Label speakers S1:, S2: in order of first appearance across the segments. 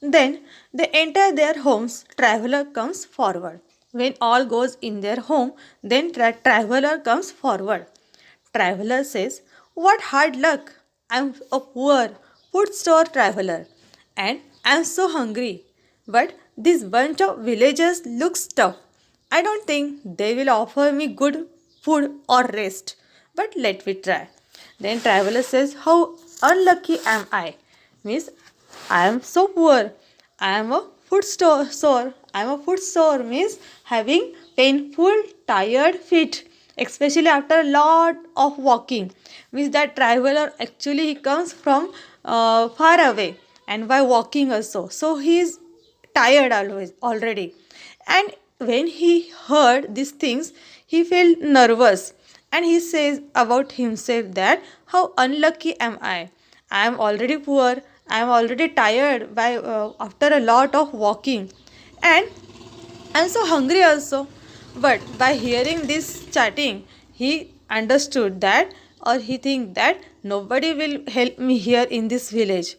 S1: Then they enter their homes. Traveler comes forward. When all goes in their home, then traveler comes forward. Traveler says, "What hard luck! I'm a poor food store traveler and I'm so hungry. But this bunch of villagers looks tough. I don't think they will offer me good food or rest. But let me try." Then traveler says, "How unlucky am I? Means I am so poor. I am a foot sore. I am a foot sore means having painful, tired feet, especially after a lot of walking. Means that traveler actually he comes from far away and by walking also. So he is tired always already. And when he heard these things, he felt nervous and he says about himself that how unlucky am I? I am already poor. I am already tired by after a lot of walking, and I am so hungry also. But by hearing this chatting, he understood that, or he think that nobody will help me here in this village.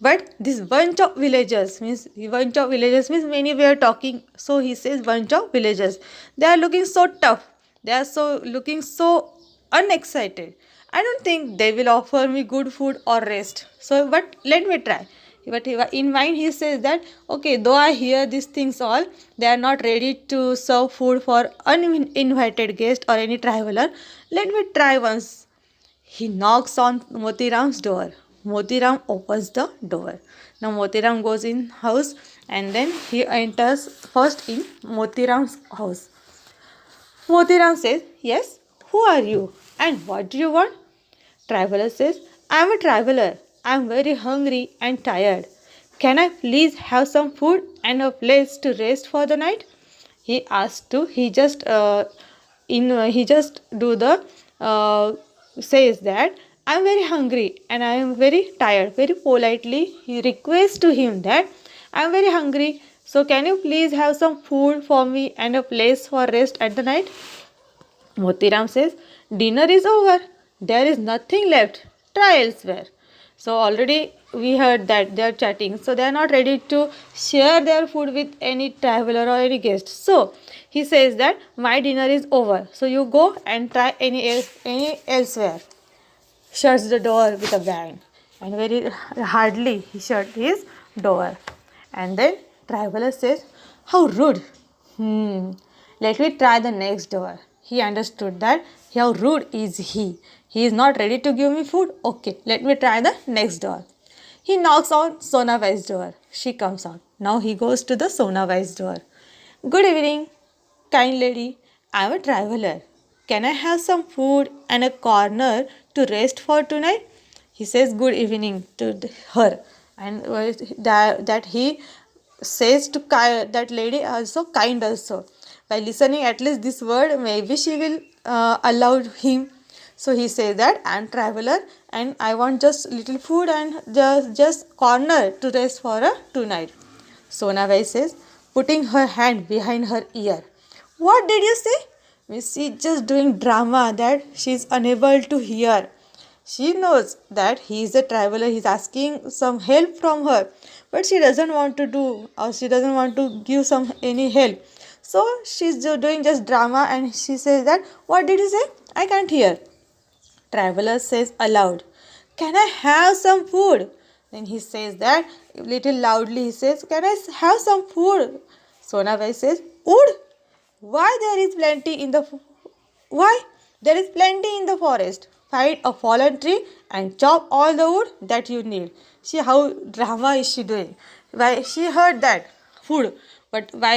S1: But this bunch of villagers means many were talking. So he says bunch of villagers. They are looking so tough. They are so looking so unexcited. I don't think they will offer me good food or rest. So, but let me try. But in mind, he says that okay, though I hear these things all, they are not ready to serve food for uninvited guest or any traveler. Let me try once. He knocks on Motiram's door. Motiram opens the door. Now Motiram goes in house and then he enters first in Motiram's house. Motiram says, "Yes, who are you and what do you want?" Traveler says, "I am a traveler. I am very hungry and tired. Can I please have some food and a place to rest for the night?" He asked to. He just do the says that I am very hungry and I am very tired. Very politely, he requests to him that I am very hungry. So can you please have some food for me and a place for rest at the night? Motiram says, "Dinner is over. There is nothing left. Try elsewhere." So already we heard that they are chatting. So they are not ready to share their food with any traveler or any guest. So he says that my dinner is over. So you go and try any elsewhere. Shuts the door with a bang. And very hardly he shut his door. And then traveler says, "How rude. Let me try the next door." He understood that how rude is he. He is not ready to give me food. Okay, let me try the next door. He knocks on Sonabai's door. She comes out. Now he goes to the Sonabai's door. "Good evening, kind lady. I am a traveler. Can I have some food and a corner to rest for tonight?" He says good evening to her, and that he says to that lady also kind also. By listening at least this word, maybe she will allow him. So he says that I am traveler and I want just little food and just corner to rest for a tonight. Sonabai says, putting her hand behind her ear. "What did you say?" Means she just doing drama that she is unable to hear. She knows that he is a traveler, he is asking some help from her, but she doesn't want to do or she doesn't want to give some any help. So she's doing just drama and she says that, "What did you say? I can't hear." Traveler says aloud, "Can I have some food?" Then he says that little loudly he says, "Can I have some food?" Sonabai says, "Wood? Why there is plenty in the why? There is plenty in the forest. Find a fallen tree and chop all the wood that you need." See how drama is she doing. Why she heard that food, but why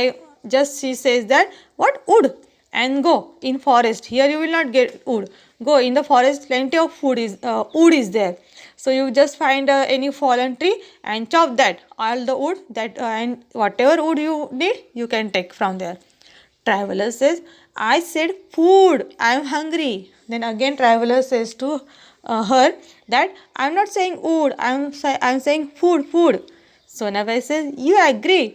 S1: just she says that what wood and go in forest. Here you will not get wood. Go in the forest. Plenty of food is wood is there. So you just find any fallen tree and chop that all the wood that and whatever wood you need you can take from there. Traveler says, "I said food. I am hungry." Then again traveler says to her that I am not saying wood. I am saying food, food. Sonabai says, "You agree?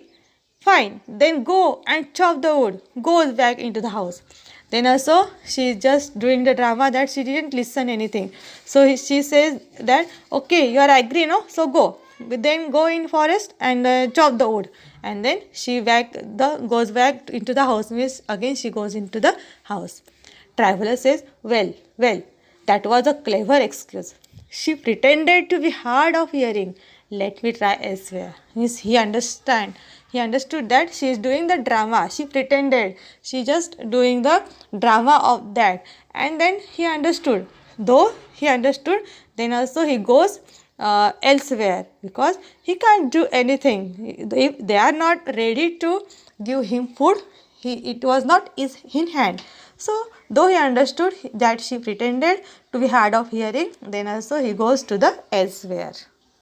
S1: Fine. Then go and chop the wood." Goes back into the house. Then also she is just doing the drama that she didn't listen anything. So she says that okay, you are agree, no? So go. then go in forest and chop the wood. And then she goes back into the house. Means again she goes into the house. Traveler says, well, that was a clever excuse. She pretended to be hard of hearing. Let me try elsewhere. Means he understood that she is doing the drama. She pretended. She just doing the drama of that. And then he understood. Though he understood, then also he goes elsewhere, because he can't do anything. If they are not ready to give him food, it was not in hand. So though he understood that she pretended to be hard of hearing, then also he goes to the elsewhere.